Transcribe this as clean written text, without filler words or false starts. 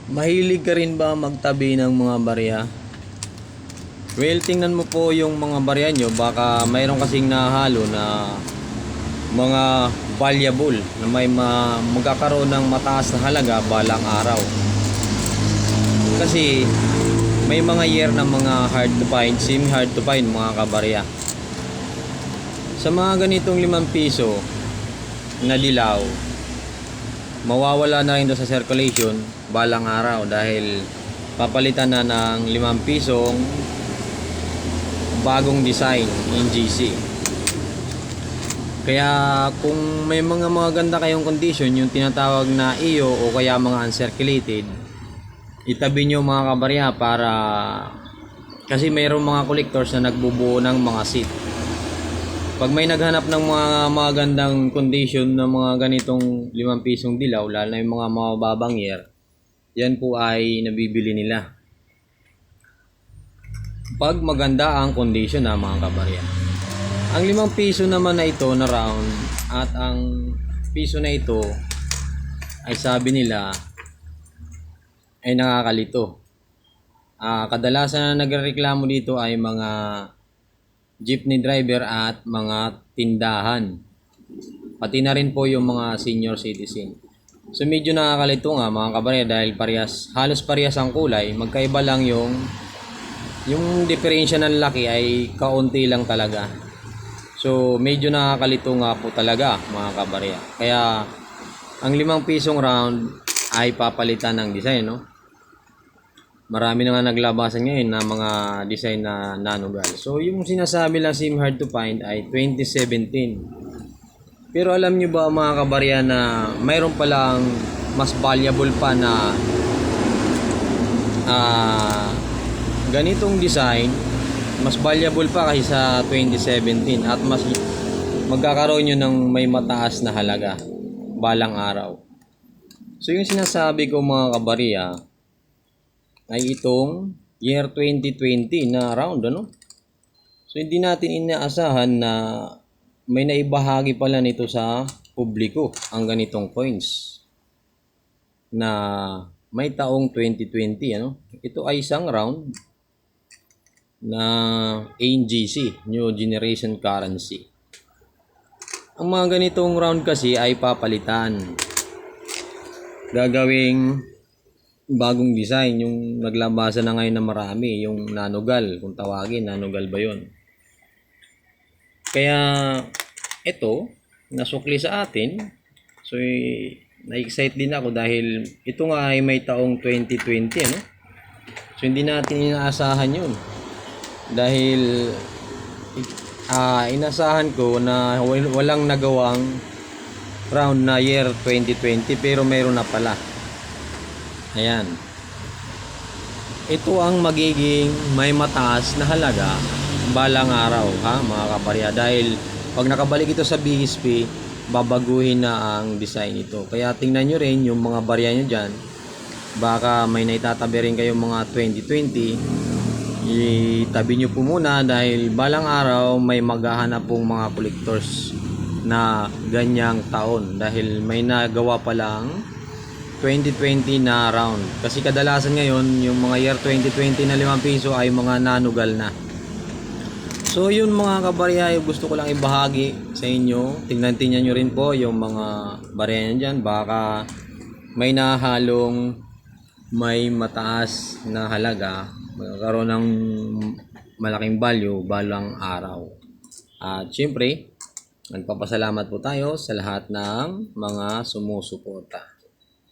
Mahilig ka rin ba magtabi ng mga barya? Well, tingnan mo po yung mga barya nyo. Baka mayroon kasing nahalo na mga valuable na may magkakaroon ng mataas na halaga balang araw. Kasi may mga year na mga hard to find, semi hard to find mga kabarya. Sa mga ganitong 5 piso na dilaw, mawawala na rin doon sa circulation balang araw dahil papalitan na ng 5 pisong bagong design in GC. Kaya kung may mga maganda kayong condition, yung tinatawag na iyo o kaya mga uncirculated, itabi nyo mga kabarya para kasi mayroong mga collectors na nagbubuo ng mga seat. Pag may naghanap ng mga magandang condition ng mga ganitong 5 pisong dilaw, lalo na yung mga mababang year, yan po ay nabibili nila. Pag maganda ang condition na mga kabarya. Ang 5 piso naman na ito na round at ang piso na ito ay sabi nila ay nakakalito. Kadalasan na nagreklamo dito ay mga jeepney driver at mga tindahan. Pati na rin po yung mga senior citizen. So medyo nakakalito nga mga kabarya dahil halos parehas ang kulay. Magkaiba lang yung diferensya ng laki ay kaunti lang talaga. So medyo nakakalito nga po talaga mga kabarya. Kaya ang 5 pisong round ay papalitan ng design, no? Marami na nga naglabasan ngayon na mga design na nanogal. So yung sinasabi lang sim hard to find ay 2017. Pero alam nyo ba mga kabarya na mayroon palang mas valuable pa na ganitong design, mas valuable pa kaysa 2017 at mas magkakaroon nyo ng may mataas na halaga balang araw. So yung sinasabi ko mga kabarya ay itong year 2020 na round, ano? So hindi natin inaasahan na may naibahagi pala nito sa publiko ang ganitong coins na may taong 2020, ano? Ito ay isang round na NGC, New Generation Currency. Ang mga ganitong round kasi ay papalitan. Gagawing bagong design, yung naglabasan na ngayon na marami, yung nanogal, kung tawagin, nanogal ba yun? Kaya ito, nasukli sa atin. So na-excite din ako dahil ito nga ay may taong 2020, ano? So hindi natin inaasahan yun. Dahil inasahan ko na walang nagawang round na year 2020 pero mayroon na pala. Ayan. Ito ang magiging may mataas na halaga balang araw, ha mga kabarya, dahil pag nakabalik ito sa BSP, babaguhin na ang design nito. Kaya tingnan nyo rin yung mga barya nyo dyan. Baka may naitatabi rin kayong mga 2020, itabi nyo po muna dahil balang araw may maghahanap pong mga collectors na ganyang taon dahil may nagawa pa lang 2020 na round. Kasi kadalasan ngayon yung mga year 2020 na 5 piso ay mga nanugal na. So yun mga kabarya, gusto ko lang ibahagi sa inyo. Tingnan nyo rin po yung mga barya nyo dyan. Baka may nahalong may mataas na halaga, magkakaroon ng malaking value balang araw. At syempre, nagpapasalamat po tayo sa lahat ng mga sumusuporta.